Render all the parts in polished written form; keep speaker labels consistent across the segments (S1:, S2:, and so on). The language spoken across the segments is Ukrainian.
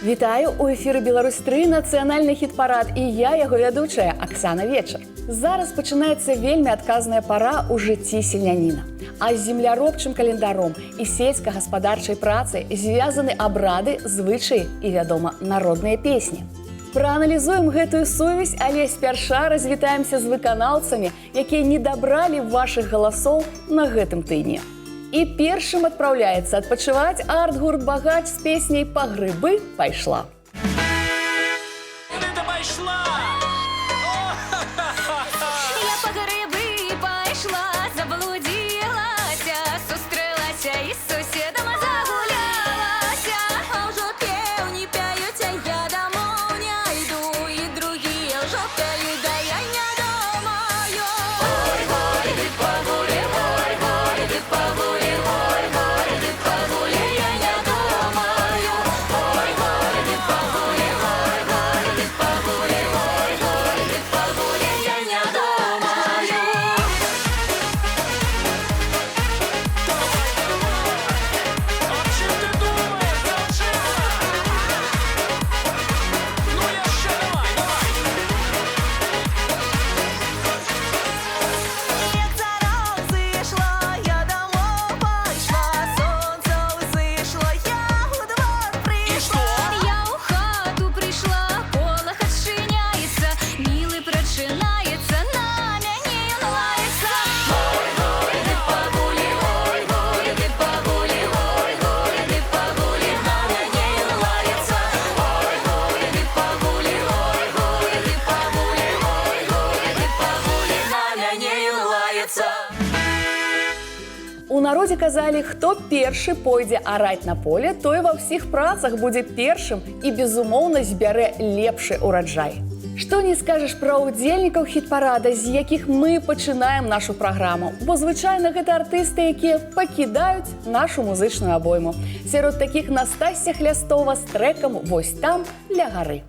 S1: Вітаю, у эфіры Беларусь-3 нацыянальны хіт-парад і я, яго вядучая Аксана Вечар. Зараз пачынаецца вельмі адказная пара ў жыцці селяніна. А з земляробчым календаром і сельска-гаспадарчай працай звязаны абрады, звычаі і, вядома, народныя песні. Прааналізуем гэтую сувязь, але спярша развітаемся з выканаўцамі, якія не дабралі вашых галасоў на гэтым тыдні. І першым адпраўляецца адпачываць арт-гурт «Багач» з песняй «Па грыбы пайшла».
S2: Я па грыбы пайшла, заблудзілася, сустрэлася і з суседам загулялася. А ўжо пеўні пяюць, а я дамоў не іду, і другія ўжо пяюць, да я не думаю. Ой, ой, ты пагулі, ой, ой, ты пагулі, ой, ой, ты пагулі, я не думаю. Ой, ой, ты пагулі, ой, ой, ты пагулі, ой, ой, ты пагулі, я не думаю. Як зарок зійшло, я домой пайшла, сонце ўзышло, я ў двор прыйшла. Я ў хату прыйшла, полах адчыняецца, мілы прачынаецца, на мяне ён лаецца. Ой, ой, ты пагулі, ой, ой, ты пагулі, ой, ой, ты пагулі, на мяне ён лаецца. Ой, ой, ты пагулі, ой, ой, ты пагулі, ой, ой, ты пагулі, на мяне ён лаецца.
S1: У народзе казалі, хто першы пойдзе араць на поле, той ва ўсіх працах будзе першым і, безумоўна, збярэ лепшы ўраджай. Што не скажаш пра ўдзельнікаў хіт-парада, з якіх мы пачынаем нашу праграму, бо звычайна гэта артысты, якія пакідаюць нашу музычную абойму. Сярод такіх Настасья Хлястова з трэкам «Вось там, ля гары».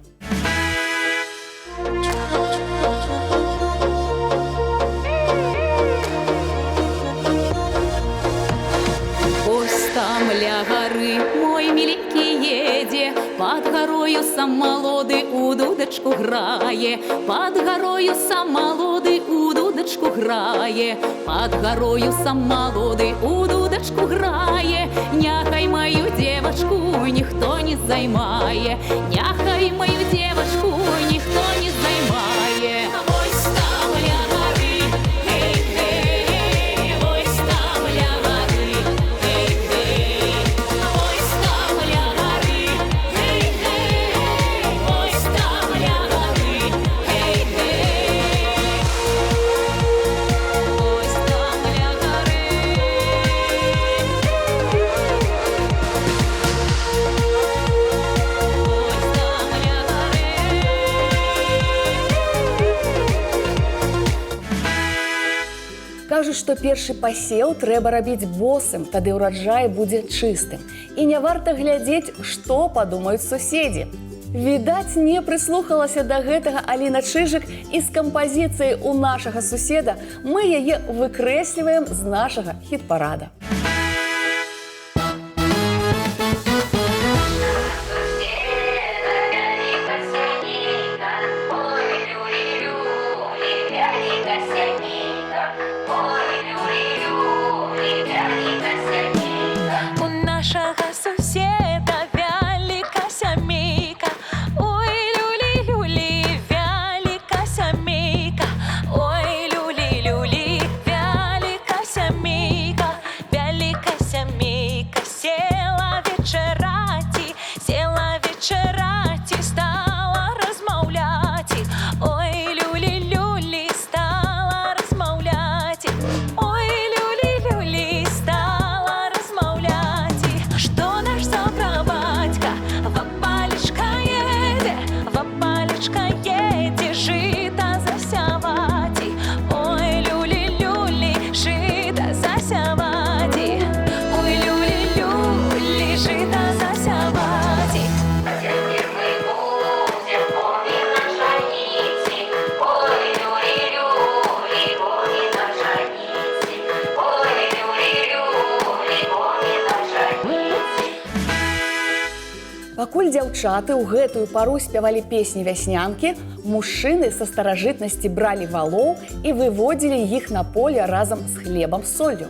S3: Ось там ля гары мой миленький едзе, пад гарою сам малоды у дудачку грае, пад гарою сам малоды у дудачку грае, пад гарою сам малоды у дудачку грае. Няхай мою девочку ніхто не займае, няхай мою девочку ніхто не займае. Ось там ля гары, хей-хей, ось там ля гары, хей-хей, ось там ля гары, хей-хей, ось там ля гары, хей-хей, ось там ля гары.
S1: Кажуць, што першы пасеў трэба рабіць босым, тады ўраджай будзе чыстым. І не варта глядзець, што падумаюць суседзі. Відаць, не прыслухалася да гэтага Аліна Чыжык, і з кампазіцыяй у нашага суседа мы яе выкрэсліваем з нашага хіт-парада.
S2: У нашага суседа вяліка сямейка, ой, люлі-люлі, вяліка сямейка, ой, люлі-люлі, вяліка сямейка, вяліка сямейка. Села вечараці, стала размаўляці, ой, люлі-люлі, стала размаўляці, ой, люлі-люлі, стала размаўляці. Што наш сабра-бацька, вапалечка едзе, жыта засяваці, ой, люлі-люлі, жыта засяваці, ой, люлі-люлі, жыта засяваці.
S1: Пакуль дзяўчаты ў гэтую пару спявалі песні вяснянкі, мужчыны са старажытнасці бралі валоў і выводзілі іх на поле разам з хлебам з соллю.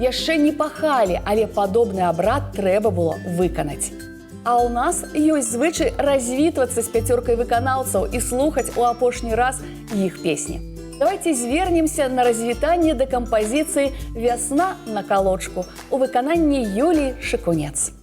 S1: Яшчэ не пахалі, але падобны абрад трэба было выканаць. А ў нас ёсць звычай развітвацца з 5 выканаўцаў і слухаць у апошні раз іх песні. Давайте звернемся на развітанне да кампазіцыі «Вясна на калочку» у выкананні Юліі Шыкунец.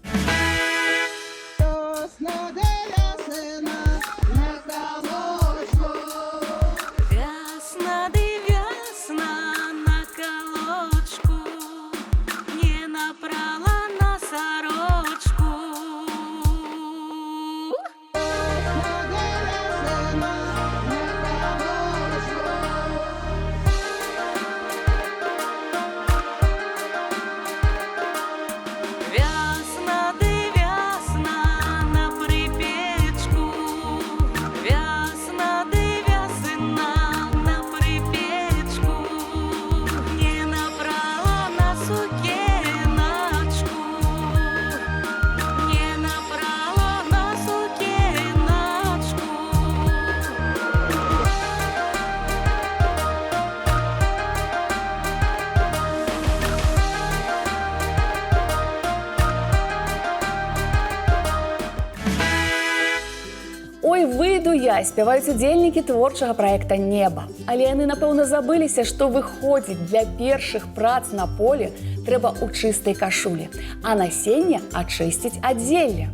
S1: «Ой, выйду я» спяваюць удзельнікі творчага праекта «Неба». Але яны, напэўна, забыліся, што выходзіць для першых прац на поле трэба ў чыстай кашулі, а насенне ачысціць ад зелля.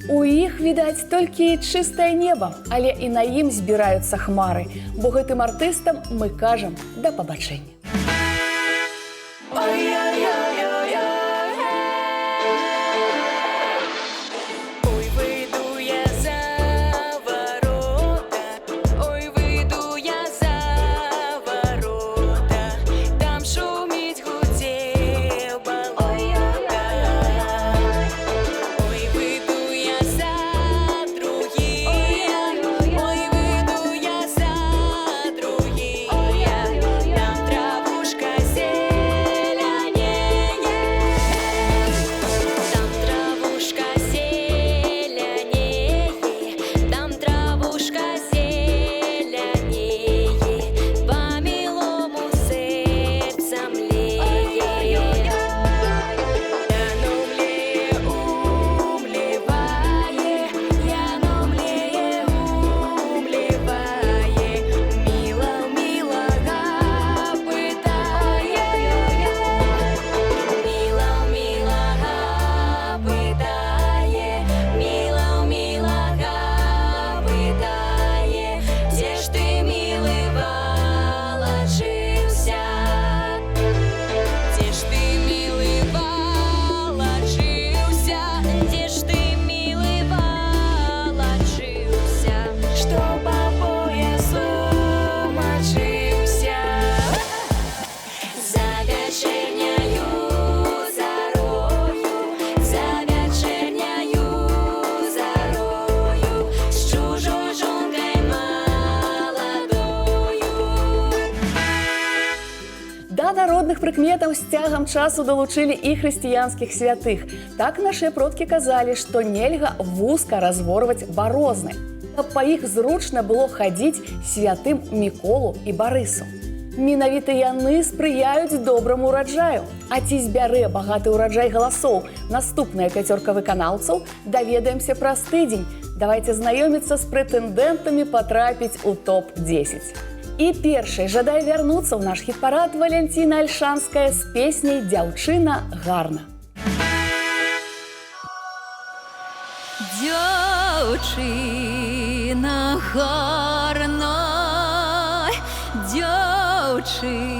S1: У іх, відаць, толькі чыстае неба, але і на ім збіраюцца хмары, бо гэтым артыстам мы кажам да пабачэння. Народных прыкметаў з цягам часу далучылі і хрысціянскіх святых. Так нашыя продкі казалі, што нельга вузка разворваць барозны, каб па іх зручна было хадзіць святым Міколу і Барысу. Менавіта яны спрыяюць добраму ўраджаю. А ці збярэ багаты ўраджай галасоў наступная 5 выканаўцаў, даведаемся праз тыдзень. Давайте знаёміцца з прэтэндэнтамі патрапіць у топ-10. І першай жадае вярнуцца ў наш хіт-парад Валянціна Альшанская з песняй «Дзяўчына гарна».
S3: Дзяўчына гарна, дзяўчына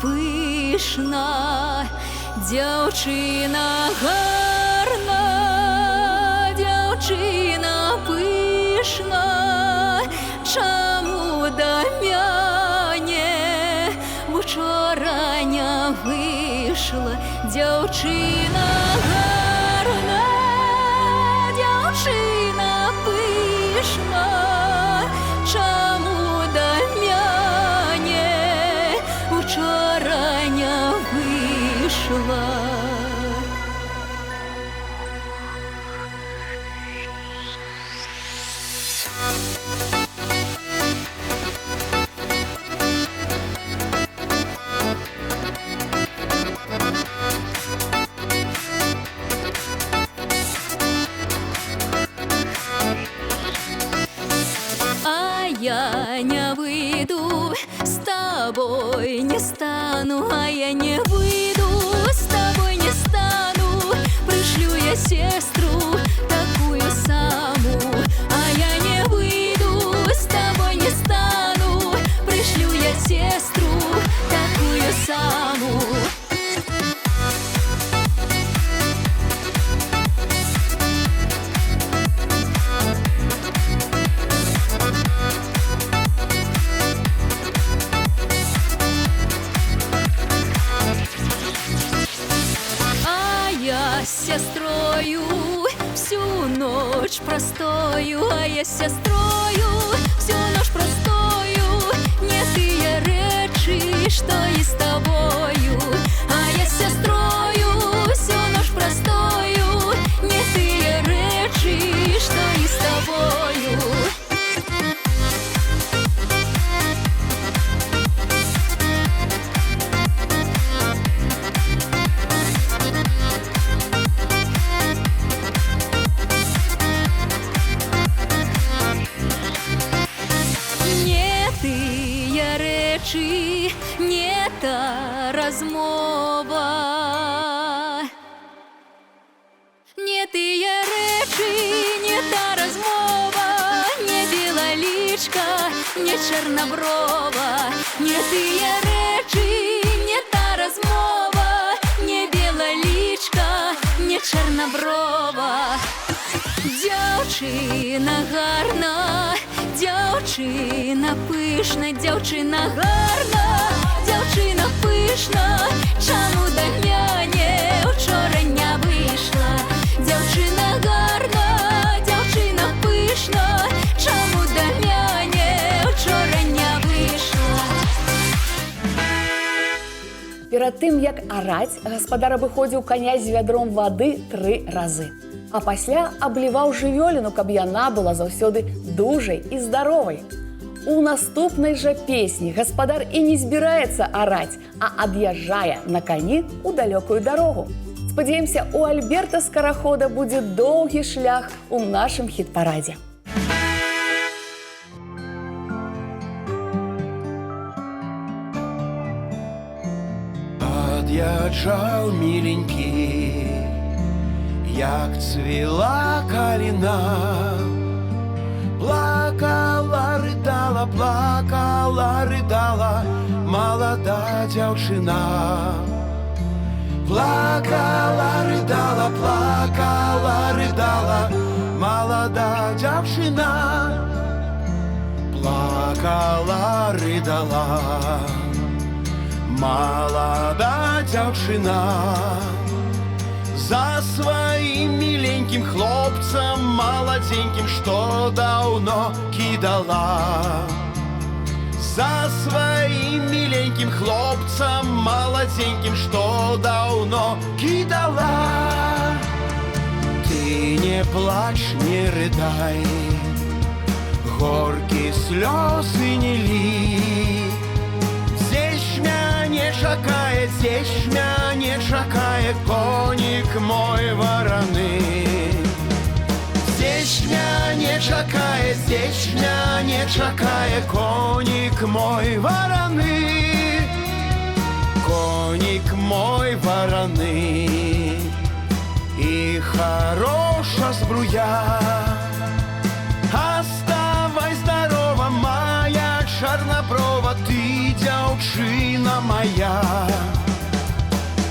S3: пышна, дзяўчына гарна, дзяўчына пышна. Чаму да мяне учора не выйшла дзяўчына гарна, дзяўчына пышна? Чаму да мяне учора не выйшла?
S2: стану, а я не выйду, с тобой не стану. Пришлю я сестру, такую самую, а я не выйду, с тобой не стану. Пришлю я сестру, такую самую. С сестрою всю ночь простою, а я с сестрою всю ночь простою. Не тыя речи, что и с тобою, а я с сестрою всю ночь простою. Не тыя речи, что и с тобою. Не та розмова, не тыя речі, не та розмова, не біла лічка, не чорноброва. Не тыя речі, не та розмова, не біла лічка, не чорноброва. Дзяўчына гарна, дзяўчына пышна, дзяўчына гарна, дзяўчына пышна. Чаму да мяне учора не выйшла? Дзяўчына гарна, дзяўчына пышна. Чаму да мяне учора не выйшла?
S1: Перад тым, як араць, гаспадар абыходзіў каня з вядром вады 3 разы. А пасля абліваў жывёліну, каб яна была заўсёды дужай і здаровай. У наступнай жа песні гаспадар і не збіраецца араць, а ад'язджае на кані ў далёкую дарогу. Спадзяемся, у Альберта Скарахода будзе доўгі шлях у нашым хіт-парадзе.
S4: Ад'язджаў міленькі, як цвіла каліна, плакала, рыдала, плакала, рыдала малада дзяўчына. Плакала, рыдала, плакала, рыдала малада дзяўчына. Плакала, рыдала малада дзяўчына. За сваім міленькім хлопцам маладзенькім, што даўно кідала. За сваім міленькім хлопцам маладзенькім, што даўно кідала. Ты не плач, не рыдай, горкі слёзы не лі. Здесь мяне чакае, здесь мяне чакае конік мой вараны. Здесь мяне чакае, здесь мяне чакае конік мой вараны. Конік мой вараны. І хороша збруя. Оставай здорова, моя чорноброва, ты дзяўчына моя.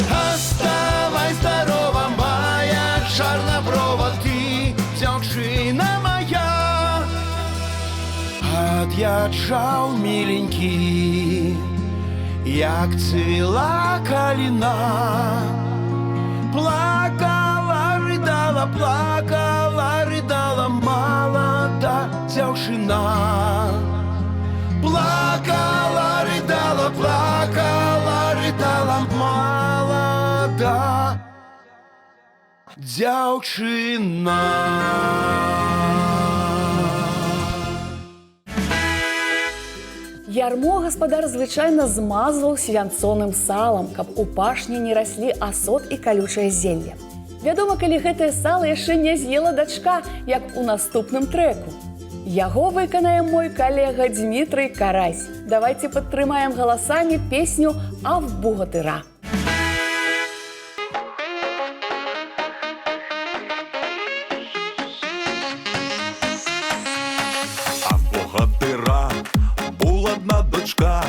S4: Оставай здорова, моя чорноброва, ты дзяўчына моя. Ад'язджаў міленькі, як цвіла каліна. Плакала, рыдала, плакала, рыдала малада дзяўчына. Плакала, рыдала, плакала, рыдала малада дзяўчына.
S1: Ярмо гаспадар звычайна змазваў свянцоным салам, каб у пашні не раслі асот і калючае зелле. Вядома, калі гэтае сала яшчэ не з'ела дачка, як у наступным трэку. Яго выканае мой калега Дмітрый Карась. Давайте падтрымаем галасамі песню «А в богатыра».
S4: А в богатира була одна дочка,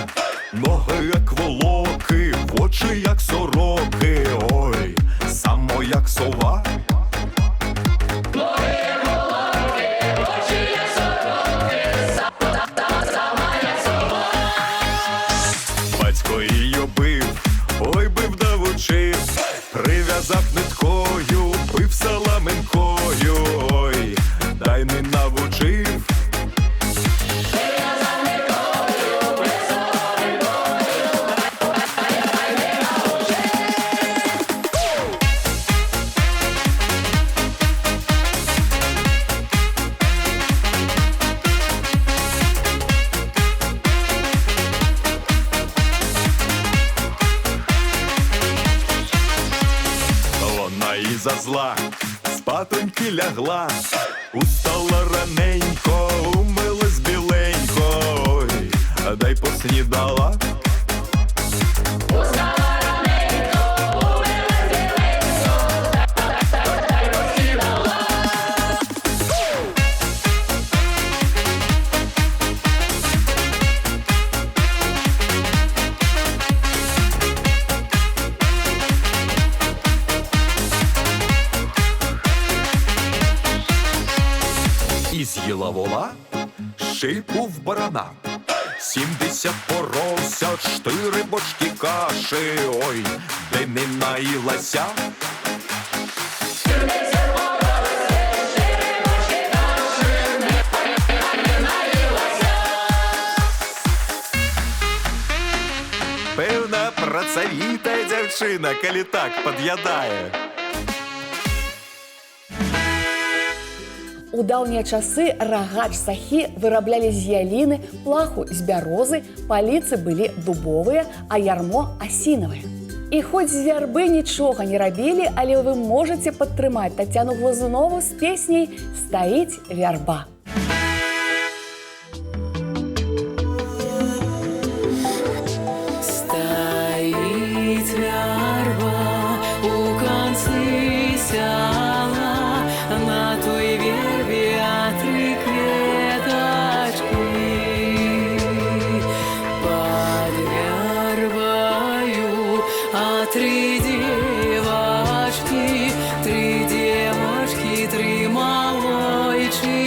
S4: ноги як волоки, очі як сороки, ой, само як сова. Батько її бив, ой, бив да вучив, прив'язав ниткою, бив соломинкою, ой, дай не навчив. Вона із-за зла спатоньки лягла, устала раненько, умилась біленько, ой, а дай поснідала. І з'їла вола шийку в барана, 70 поросят, 4 бочки каші, ой, де не наїлася. Певна працавіта дівчина, коли так під'ядає.
S1: У даўнія часы рагач сахі выраблялі з яліны, плаху з бярозы, паліцы былі дубовыя, а ярмо асінавае. І хоць з вярбы нічога не рабілі, але вы можаце падтрымаць Тацяну Глазунову з песняй «Стаіць вярба».
S3: Стоит вярба у концы сяла, на той вербе три кветочки. Под вярбою три девочки, три малойчики.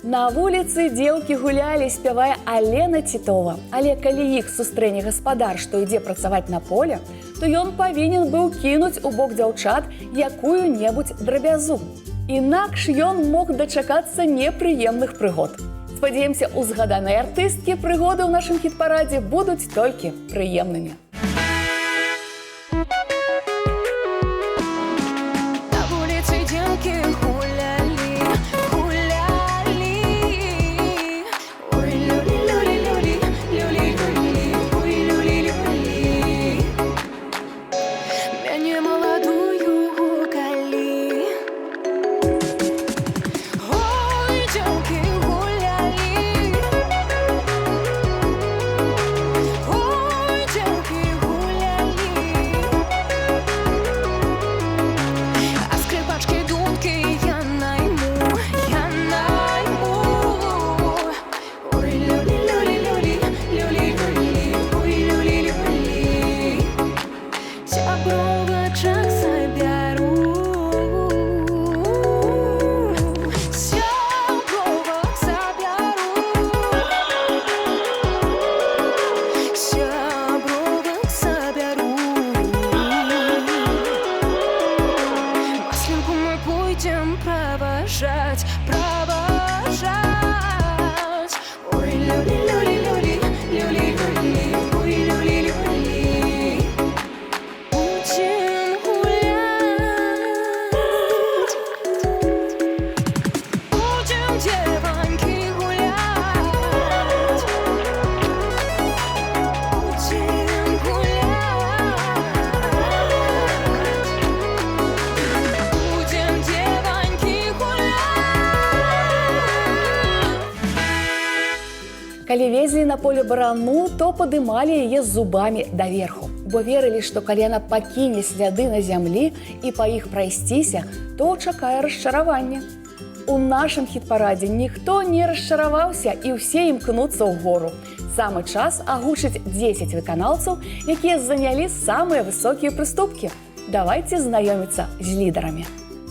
S1: На вуліцы дзеўкі гулялі, спявае Алена Тітова. Але калі іх сустрэне гаспадар, што ідзе працаваць на поле, то ён павінен быў кінуць у бок дзяўчат якую-небудзь драбязу. Інакш ён мог дачакацца непрыемных прыгод. Спадзяемся, у згаданай артысткі прыгоды ў нашым хіт-парадзе будуць толькі прыемнымі.
S2: На улице девки гуляли, гуляли. Ой, люли, люли, люли, люли, люли, ой, люли, люли. Меня молодую гукали. Ой, девки гуляли. Ой, девки гуляли. А скрипачки дудки я найму, я найму. Ой, люли, люли, люли, люли, люли, ой, люли, люли. Сябровочек соберу, сябровок соберу, сябровок соберу. Маслинку мы будем провожать, провожать. Ой, люли, люли, люли, люли, люли, ой, люли, люли. Будем гулять, будем, девоньки, гулять. Будем гулять. Будем, девоньки, гулять.
S1: Калі везлі на поле барану, то падымалі яе з зубамі даверху, бо верылі, што калі яна пакіне сляды на зямлі і па іх прайсціся, то чакае расчараванне. У нашым хіт-парадзе ніхто не расчараваўся і ўсе імкнуцца ў гору. Самы час агучыць 10 выканаўцаў, якія занялі самыя высокія прыступкі. Давайце знаёміцца з лідарамі.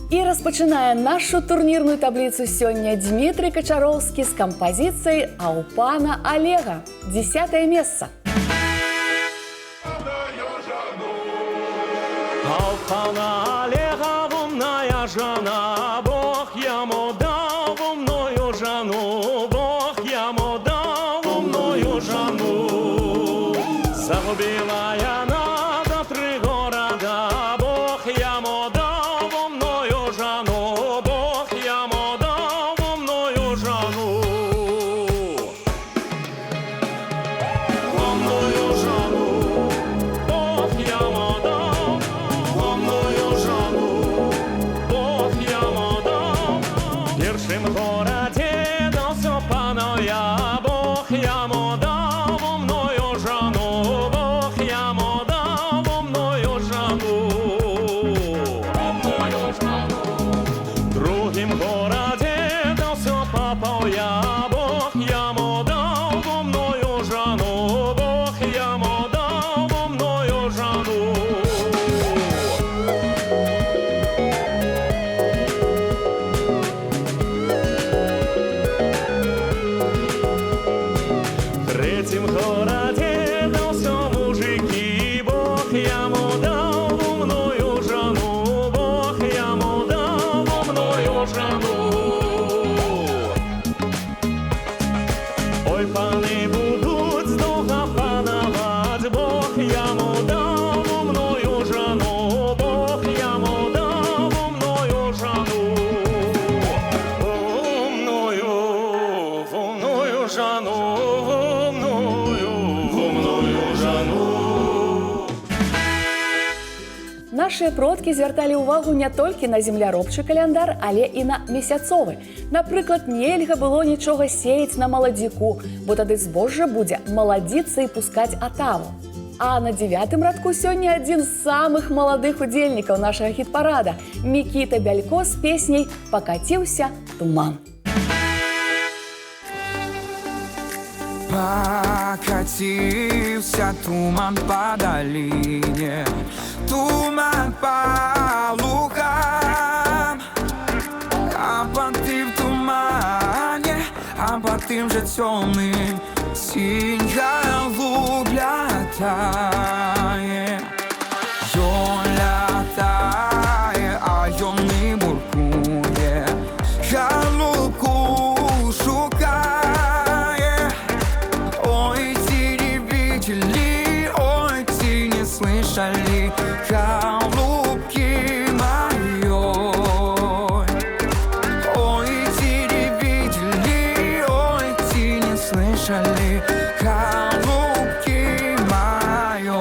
S1: І распачынае нашу турнірную табліцу сёння Дмітрый Качароўскі з кампазіцыяй «А ў пана Олега». 10-е месца.
S5: А у пана Олега умная жена, Бог ему дал умную жену, Бог ему дал умную жену. Загубила она до 3 города, Бог ему дал умную жену, Бог ему дал умную жену. Умную жену, Бог ему дал умную жену, Бог ему дал. В pierwszym городе дал все пана я, Бог ему дал умную жену, Бог ему дал умную жену. В другим городе дал все папа я, Бог ему дал умную жену, Бог ему дал умную жену. В третьем городе дал все мужики, Бог ему дал умную жену, Бог ему дал умную жену. Ой, паны будут сдолго пановать, Бог ему дал умную жену, Бог ему дал умную жену. Умную жену, умную жену.
S1: Нашыя продкі звярталі ўвагу не толькі на земляробчы каляндар, але і на месяцовы. Напрыклад, нельга было нічога сеяць на маладзіку, бо тады збожжа будзе маладзіцца і пускаць атаву. А на 9-м радку сёння адзін з самых маладых удзельнікаў нашага хіт-парада – Мікіта Бялько з песняй «Пакаціўся туман».
S6: Покатился туман по долине, туман по лугам, а понты в тумане, а по тим же темным синья глубля тає. Ён лятає, а ён не буркує, голубку шукає. вешали голубки моей.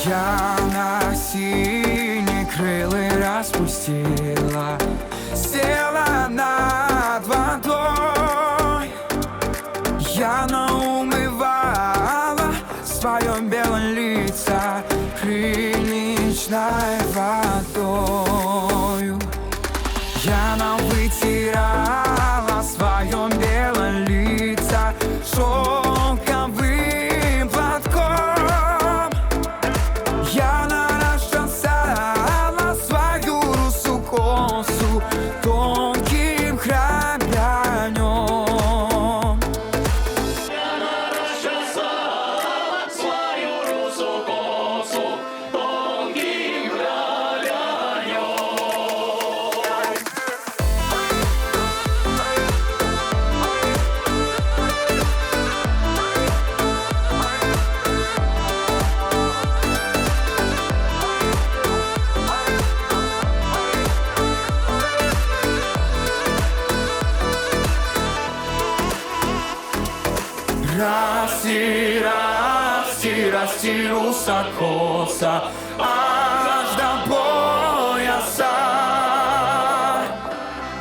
S6: Я на синие крылы распустила, села над водой. Я наумывала в своем белом лица крыничной водою. Я вытирала в своем белом лица шелковым платком. Я расчесала свою русую косу тонким гребенем. Расти, расти, расти, русокоса, аж до пояса.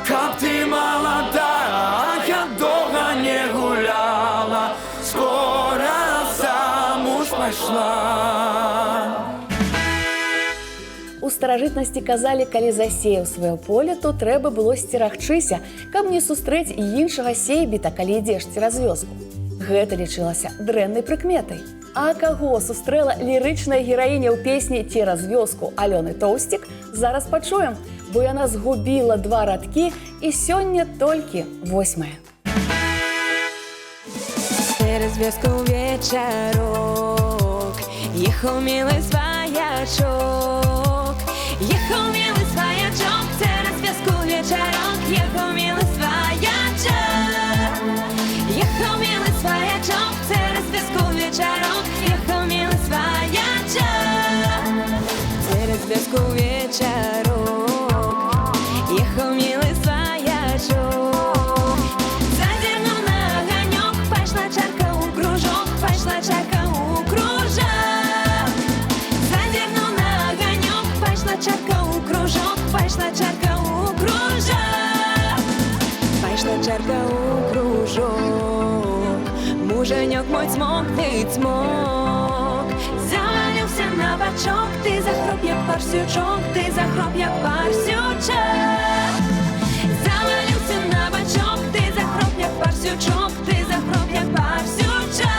S6: Как ты молодая, долго не гуляла, скоро замуж пошла.
S1: У старажытнасці казалі, калі засеяў сваё поле, то трэба было сцерагчыся, каб не сустрэць іншага сейбіта, калі ідзеш цераз вёску. Гэта лічылася дрэннай прыкметай. А каго сустрэла лірычная гераіня ў песні «Цераз вёску» Алёны Тоўсцік, зараз пачуем, бо яна згубіла 2 радкі і сёння толькі 8.
S2: Через вёску вечарок ехаў милый своячок, ехаў милый своячок, через вёску вечарок ехаў милый своячок, ехаў милый своячок, через вёску вечарок ехаў милый своячок, через вёску вечарок ехаў милый своячок. Зазирнув на огонек, пошла чарка у кружок, пошла чарка у кружок. Зазирнув на огонек, пошла чарка у кружок, пошла чарка у кружок, пошла чарка у кружок. Муженек мой цмок, ты цмок, завалился на бочок, ты захроп як парсючок, ты захроп як парсючок. Завалился на бочок, ты захроп як парсючок, ты захроп як парсючок.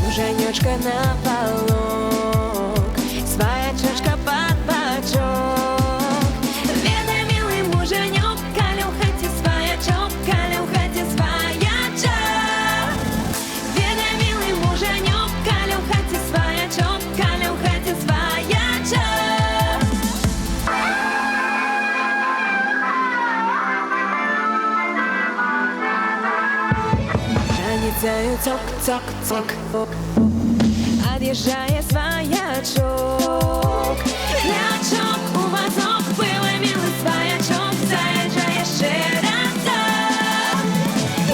S2: Муженечка на полок, своячочка под бочок. Ведай, милый муженек, коли в хате своячок, коли в хате своячок. Ведай, милый муженек, коли в хате своячок, коли в хате своячок. Раницаю цок-цок-цок, отъезжая своячок. Лячок у вазок, было милый своячок, заезжай еще разок.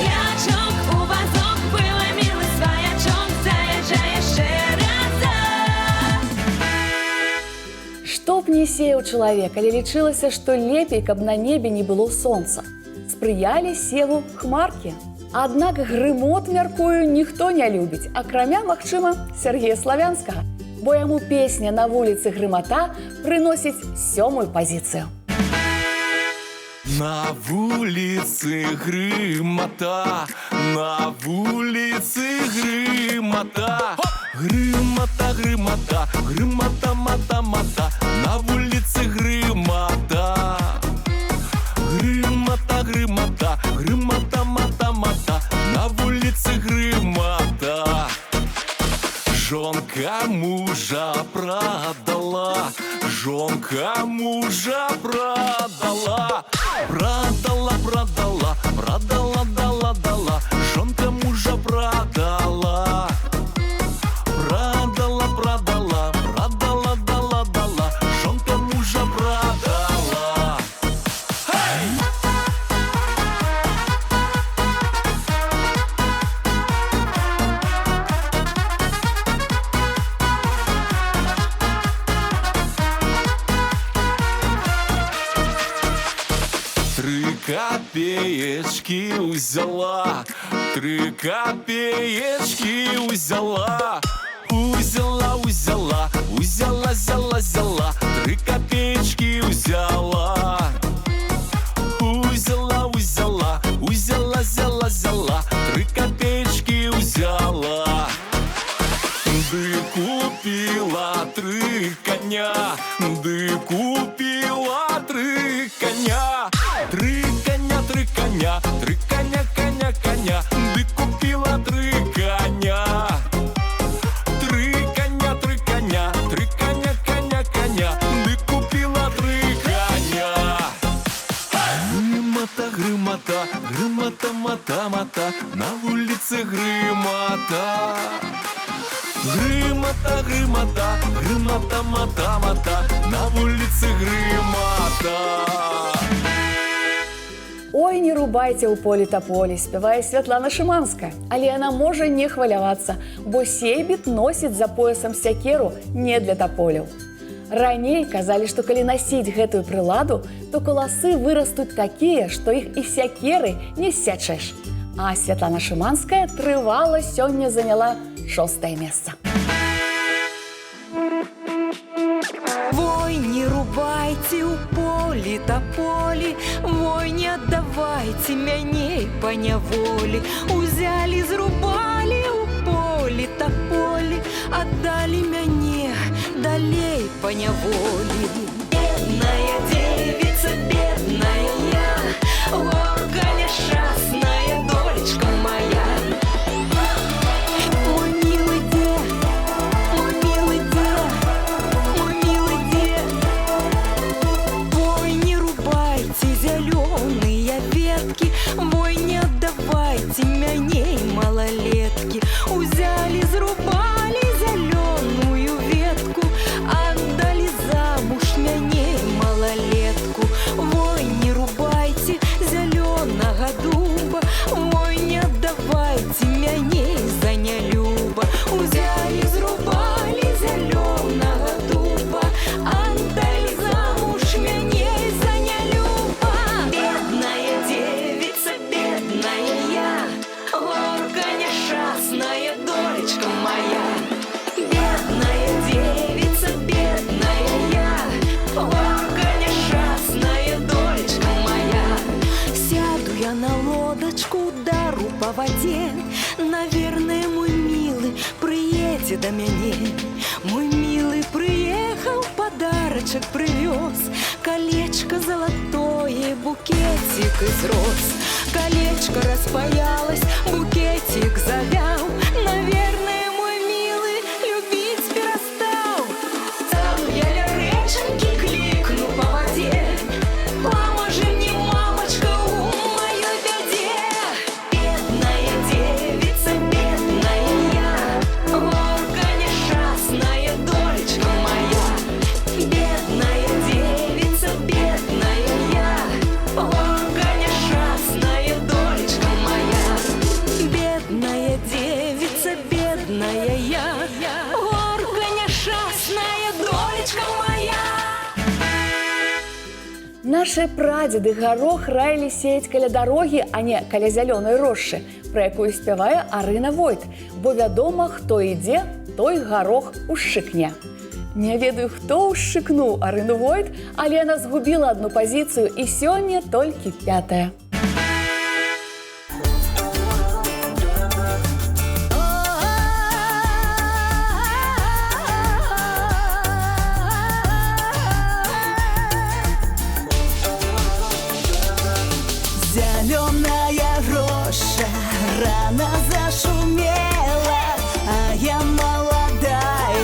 S2: Лячок у вазок, было милый своячок, заезжай еще разок.
S1: Што б не сеяў чалавек, але лічылася, што лепей, каб на небе не было сонца. Спрыялі севу хмаркі. Аднак грымот, мяркую, ніхто не любіць, акрамя, магчыма, Сергея Славянскага, бо яму песня «На вуліцы грымата» прыносіць 7-ю пазіцыю.
S4: На вуліцы грымата, на вуліцы грымата. Грымата, грымата, грымата, мата, мата. На вуліцы грымата. Грымата, грымата, грымата, мата, мата. На вуліцы грымата. Жонка мужа продала, жонка мужа продала. Продала, продала, продала, дала, дала, жонка мужа продала. Продала, продала, продала, дала, дала, жонка мужа продала. Три копеечки взяла, 3 копеечки взяла. Взяла, взяла, взяла, взяла, взяла, 3 копеечки взяла. Взяла, взяла, взяла, взяла, взяла, 3 копеечки взяла. Ды купила 3 коня, ды купила 3 коня. 3 коня, 3 коня, 3 коня, коня, коня, ды купила 3 коня. 3 коня, 3 коня, 3 коня, коня, коня, ды купила 3 коня. Гримота, гримота, гримота, мота, мота, на улице гримота. Гримота, гримота, гримота, мота, мота, на улице гримота.
S1: Ой, не рубайце ў полі таполі, спявае Святлана Шыманская. Але яна можа не хвалявацца, бо сейбіт носіць за поясам сякеру не для таполяў. Раней казалі, што калі насіць гэтую прыладу, то каласы вырастуць такія, што іх і сякеры не сячэш. А Святлана Шыманская трывала сёння заняла 6-е месца.
S7: Вой, не рубайце ў полі таполі, вой, не аддавайце мяне па няволі. Узялі, зрубалі ў полі таполі, аддалі мяне далей па няволі. Бедная девица, бедная я, горка няшчасная, долечка моя. Мой милый дед, мой милый дед, мой милый дед. Вой, не рубайте зеленые ветки, вой, не отдавайте мяне малолетки. Узяли, зрубали зеленую ветку, отдали замуж мяне малолетку. Вой, не рубайте зеленого дуба, вой, не отдавайте мяне за нелюба. Узяли, зрубали зеленого дуба, отдали замуж мяне за нелюба. Бедная девица, бедная я, горка няшчасная, долечка моя. Бедная девица, бедная я, горка няшчасная, долечка моя. Сяду я на лодочку, дару по воде, наверное, мой милый приедет до мяне. Мой милый приехал, подарочек привез, колечко золотое, букетик из роз. Колечко распаялось, букетик завял, наверное, мой милый любить перестал. Там я реченьки кликну по воде, поможи мне, мамочка, у моей беде. Бедная девица, бедная я, горка няшчасная, долечка моя. Бедная девица, бедная я, горка няшчасная, долечка моя. Бедная девица, бедная я, горка няшчасная, долечка моя.
S1: Нашы прадзеды гарох раілі сеяць каля дарогі, а не каля зялёнай рошчы, пра якую спявае Арына Войт, бо вядома, хто ідзе, той гарох ушчыкне. Не ведаю, хто ушчыкнуў Арыну Войт, але яна згубіла адну пазіцыю і сёння толькі 5-я.
S7: Зеленая роща рано зашумела, а я молодая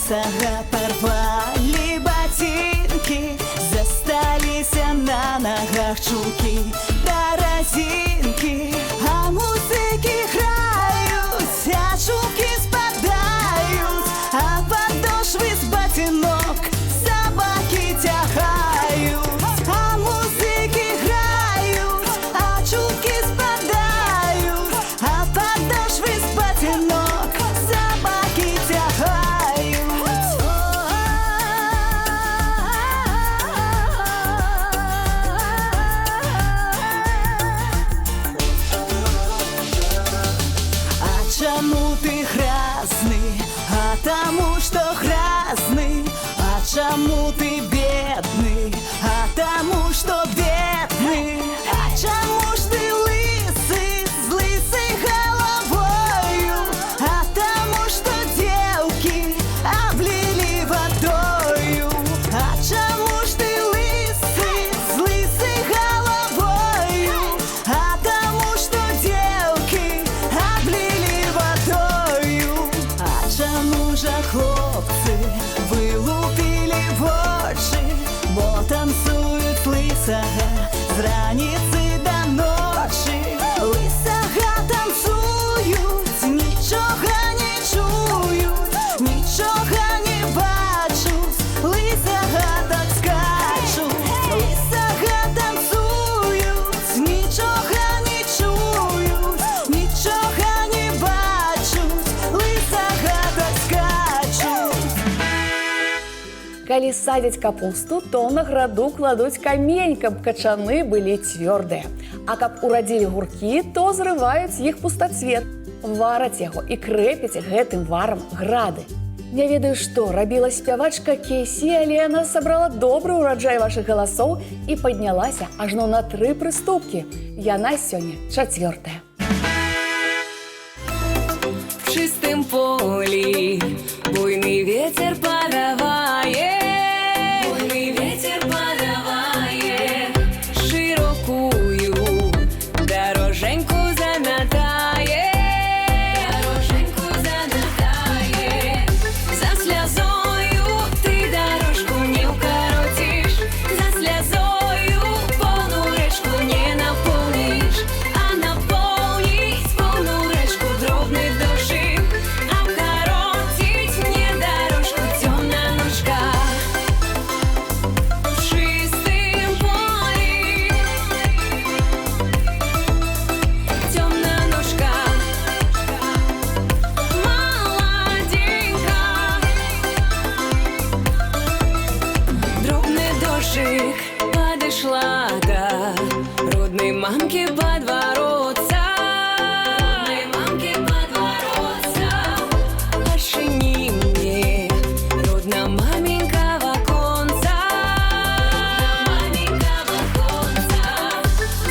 S7: лысага порвали ботинки, засталися на ногах чулки да резинки, а музыки грают, а чулки спадают, а подошвы с ботинок собаки тягают. А музыки грают, а чулки спадают, а подошвы с ботинок собаки тягают. А чаму ты грязный? А тому, что грязный. А чаму ты бедный? А тому, что бедный. А чаму ж ты лысый, с лысой головою? А тому, что девки облили водою. А чаму ж ты лысый, с лысой головою? А тому, что девки облили водою. А чаму ж хлопцы вылупили вочы, бо танцуют с лысага з раницы до ночи. Лысага танцують, нічого не чують, нічого не бачуть, лысага так скачуть. Лысага танцують, нічого не чують, нічого не бачуть, лысага так скачуть.
S1: Калі садзяць капусту, то на граду кладуць камень, каб качаны былі цвёрдыя. А каб урадзілі гуркі, то зрываюць іх пустацвет, вараць яго і крэпяць гэтым варам грады. Не ведаю, што рабіла спявачка Кейсі, але яна сабрала добры ўраджай вашых галасоў і паднялася ажно на 3 прыступкі. Яна сёння 4-я.
S3: В чистом поле буйный ветер подавает, буйный ветер подавает, широкую дороженьку заметает, дороженьку заметает. За слезою ты дорожку не укоротишь, за слезою полную речку не наполнишь, а наполнить полную речку дробный дождик, а укоротить мне дорожку темная ножка. В чистом поле темная ножка, молоденька, дробный дождик подошла до родной мамки подворотца, родной мамки подворотца. Ошини мне, родна маменька в оконца, маменька в оконца.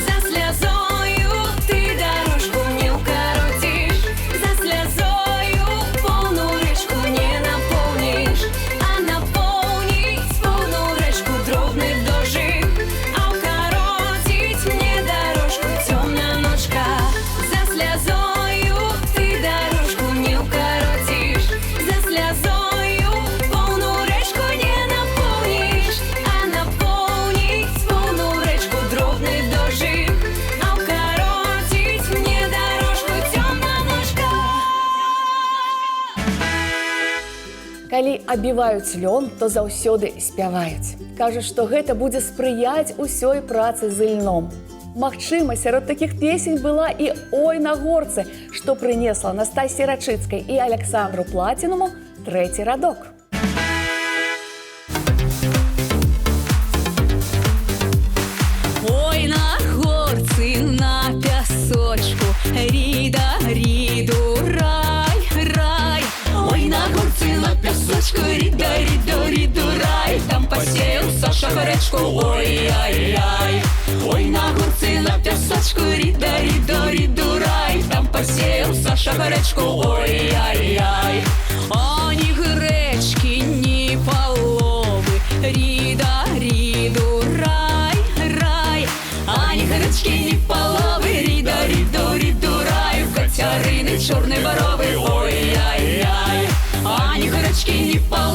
S3: За слезою ты дорожку не укоротишь, за слезою полную речку не наполнишь, а наполнить полную речку дробный дождик, а укоротить мне дорожку темная ночка. За слезою ты дорожку не укоротишь, за слезою полную речку не наполнишь, а наполнить полную речку дробный дождик, а укоротить мне дорожку темная ночка.
S1: Калі абіваюць лён, то заўсёды спяваюць. Кажуць, што гэта будзе спрыяць усёй працы з ільном. Магчыма, сярод такіх песень была і «Ой на горцы», што прынесла Настасьі Рачыцкай і Александру Платінуму 3-й радок.
S3: Ой, на горці, на пясочку, ріда, ріду, рай, рай. Ой, на горці, на пясочку, ріда, ріду, ріду, рай. Там посеял Саша гречку, ой-ай-ай. Ой, на горці, на пясочку, ріда, ріду, ріду, рай. Там посеял Саша гречку, ой-ай-ай. Ані гречки, ні полови, ріда, ріду, рай, рай. Ані гречки, ні полови, ріда, ріду, ріду, рай. В Катерини чорні борови, ой-ай-ай. Ані гречки, ні полови.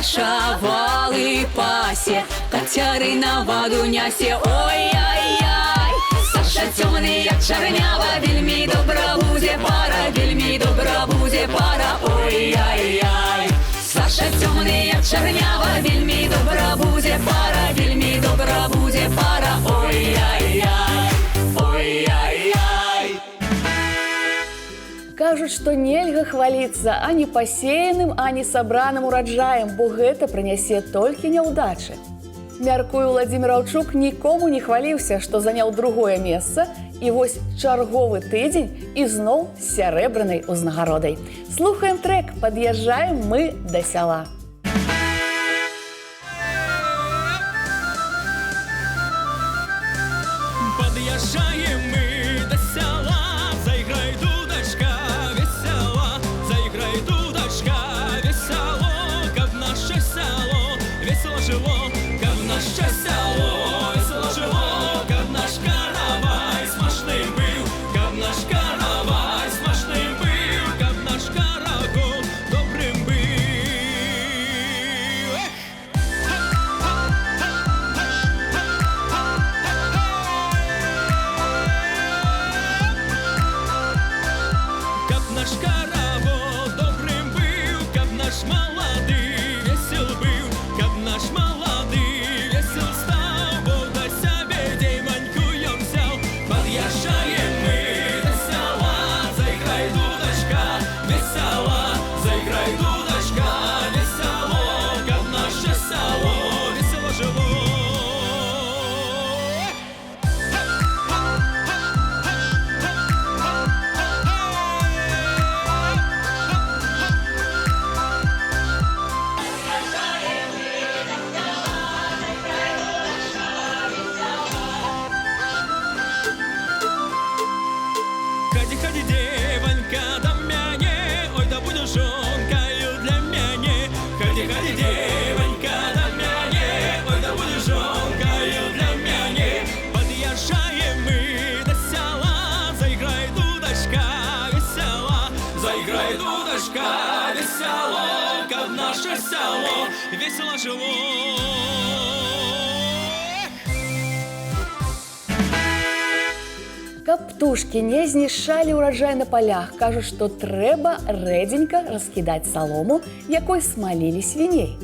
S3: Саша валы пасе, котяры на воду нясе. Ой-ай-яй, Саша темный, як чарнява, вельми добра будзе пара, вельми добра будзе пара. Ой-ай-яй, Саша темный, як чарнява, вельми добра будзе пара, вельми добра будзе пара. Ой-ай-яй, ой-ай-яй.
S1: Кажуць, што нельга хваліцца ані пасеяным, ані сабраным ураджаем, бо гэта прынясе толькі няўдачы. Мяркую, Владзімір Аўчук нікому не хваліўся, што заняў другое месца, і вось чарговы тыдзень і зноў з сярэбранай узнагародай. Слухаем трэк «Пад'язджаем мы да сяла».
S5: Подъезжаем мы до села, заиграй, дудочка, весело, заиграй, дудочка, весело, как наше село, весело жило, как наше село, весело жило, как наш каравай смачный был, как наш каравай смачный был, как наш карагол добрым был. Как наш каравал добрым был, как наш молодый весел был, как наш молодый весел стал, Бог до себе девоньку взял. Подъезжаем мы до села, заиграй, дудочка, весело, заиграй, дудочка, весело, как наше село, весело жило. Ходи, ходи, девонька, до мяне, ой, да будешь жонкою для мяне. Ходи, ходи, девонька, до мяне, ой, да будешь жонкою для мяне. Подъезжаем мы до села, заиграй, дудочка, весело, заиграй, дудочка, весело, как наше село весело жило.
S1: Каб птушкі не знішчалі ўраджай на палях, кажуць, што трэба рэдзенька раскідаць салому, якой смалілі свіней.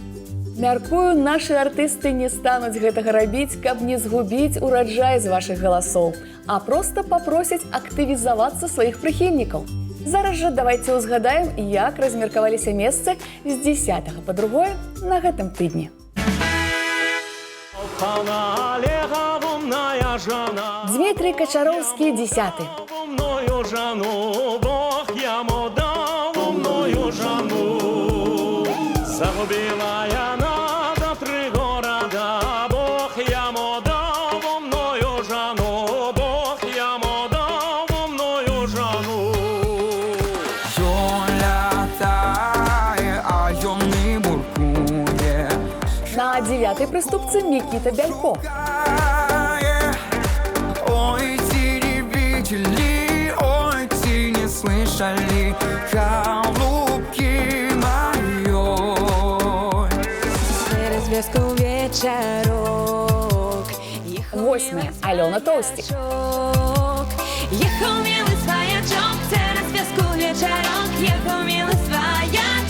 S1: Мяркую, нашы артысты не стануць гэтага рабіць, каб не згубіць ураджай з вашых галасоў, а проста папросяць актывізавацца сваіх прыхільнікаў. Зараз жа давайце ўзгадаем, як размеркаваліся месцы з 10 па 2 на гэтым тыдні. Дмитрий Качаровский, 10-й.
S5: Мною жану, Бог яму дав мною жану. Загубила я надо 3 города, Бог яму дав мною жану, Бог яму дав мною жану.
S6: Ён лятае, а ён не буркуе.
S1: На 9-й прыступцы Мікіта Бялько.
S6: Ой, ці не видели, ой, ці не слышали, голубки моей.
S7: Через веску вечерок
S1: 8-я Альона Тоустік.
S2: Ехал милый своячок, через веску вечерок, ехал милый своячок.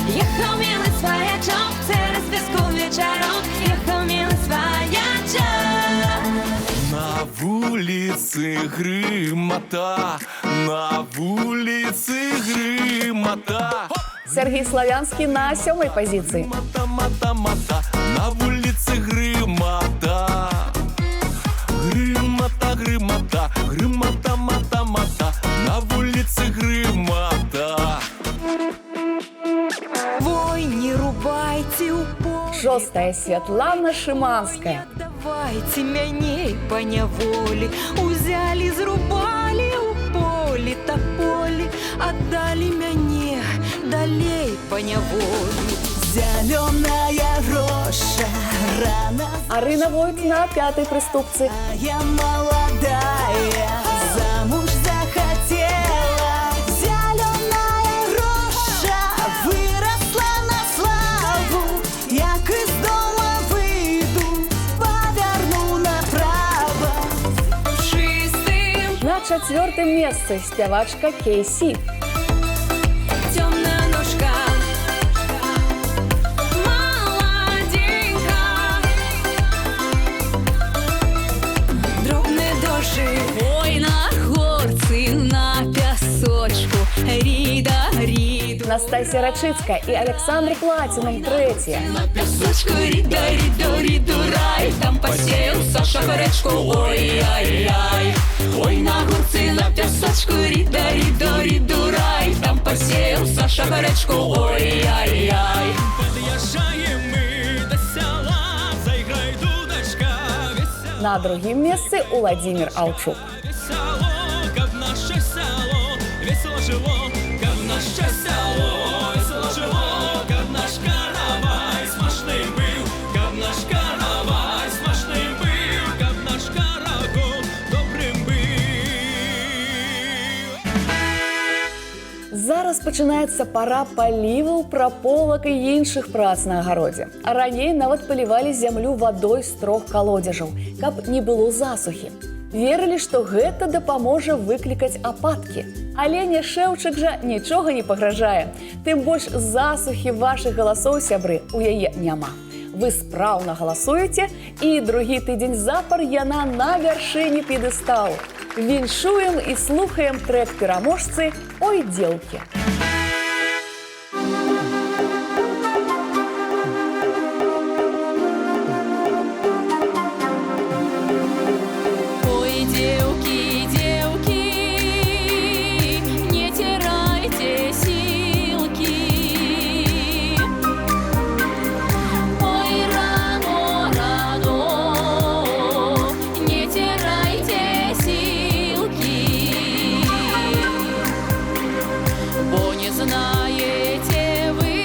S2: Ехал милый своячок, через веску вечерок, ехал милый своячок.
S4: На вулиці гримота, на вулиці гримота.
S1: Сергій Славянський на 7-й позиції.
S4: Мата-мата-мата, на вулиці гримота. Гримота, гримота, гримота-мата-мата, на вулиці гримота.
S7: Ой, не рубайте у поля.
S1: 6-я Святлана Шиманська.
S7: Давайте мяне по няволі, узялі, зрубалі у полі тополі, отдали мяне далей по няволі. Зеленая роша, рана
S1: Арина Войт на 5-й прыступцы.
S7: я молодая, замуж захотела. Зеленая роша выросла на
S1: 4-м месцы спявачка Кейсі.
S2: Темная ножка, молоденька, дробные дожди.
S3: Ой, на горці, на пясочку, ріда, ріду.
S1: Настасья Рачицкая и Александр Платинум 3.
S3: На пясочку, ріда, ріду, ріду, рай, там посіявся шахаречку, ой-ай-ай. Ой, на горці, на пясочку, ріда, ріду, ріду, рай, там посіявся шахаречку, ой-ай-ай.
S5: Подъезжаем мы до села, заиграй дудочка, весело,
S1: На 2-м месте Владимир Алчук.
S5: весело, как наше село, весело жило, как наше село, весело жило, как наш каравай смачний был, как наш каравай смачний был, как наш карагол добрим был.
S1: Зараз пачынаецца пара паліваў, праполак і іншых прац на агародзе. А раней нават палівалі зямлю вадой з 3 калодзежаў, каб не было засухі. Верылі, што гэта дапаможа выклікаць ападкі. Але не Шэўчык жа нічога не пагражае. Тым больш засухі вашых галасоў, сябры, у яе няма. Вы спраўна галасуеце, і другі тыдзень запар яна на вяршыні п'едэсталу. Віншуем і слухаем трэк пераможцы «Ой, дзелкі».
S3: Ой, девки, девки, не теряйте силки. Ой, рано, рано, не теряйте силки. Бо не знаете вы,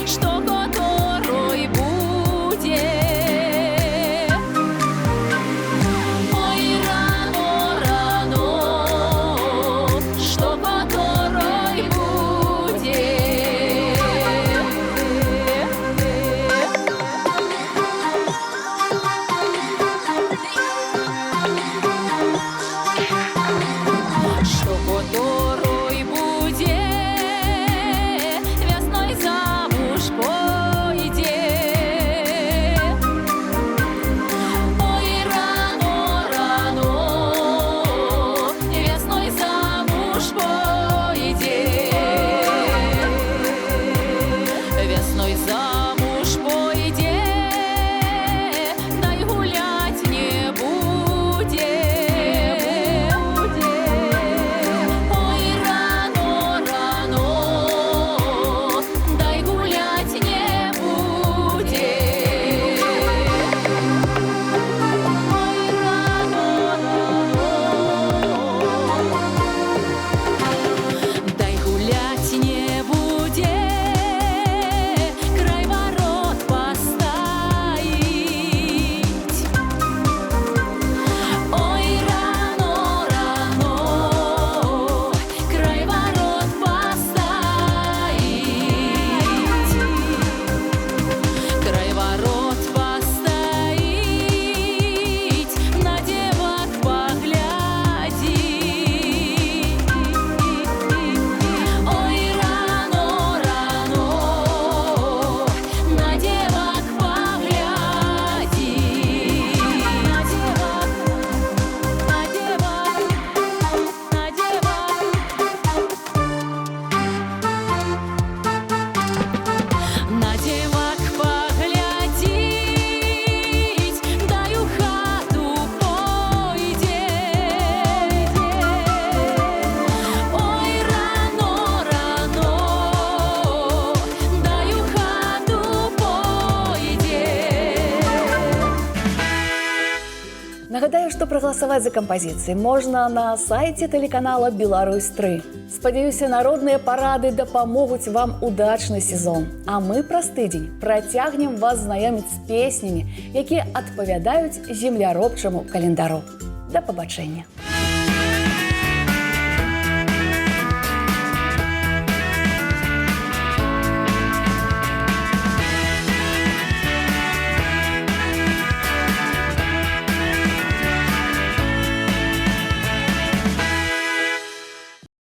S3: что которой будет. Ой, рано, рано, что которой будет. Что которой будет, весной замуж пойдет. Ой, рано, рано, весной замуж пойдет. Весной замуж пойдет, дай гулять не будет. Ой, рано, рано, дай гулять не будет. Ой, рано, дай гулять не будет, край ворот поставить. Ой, рано, рано, край ворот поставить. Край ворот поставить, на девок поглядеть. Ой, рано, рано, на девок поглядеть. На девок, на девок, на девок. На девок поглядеть, дай у хату пойдет. Ой, рано, рано, дай у хату пойдет.
S1: Нагадаю, што прагаласаваць за кампазіцыі можна на сайце тэлеканала «Беларусь-3». Спадзяюся, народныя парады дапамогуць вам удачны сезон. А мы праз тыдзень працягнем вас знаёміць з песнямі, якія адпавядаюць земляробчаму календару. Да пабачэння!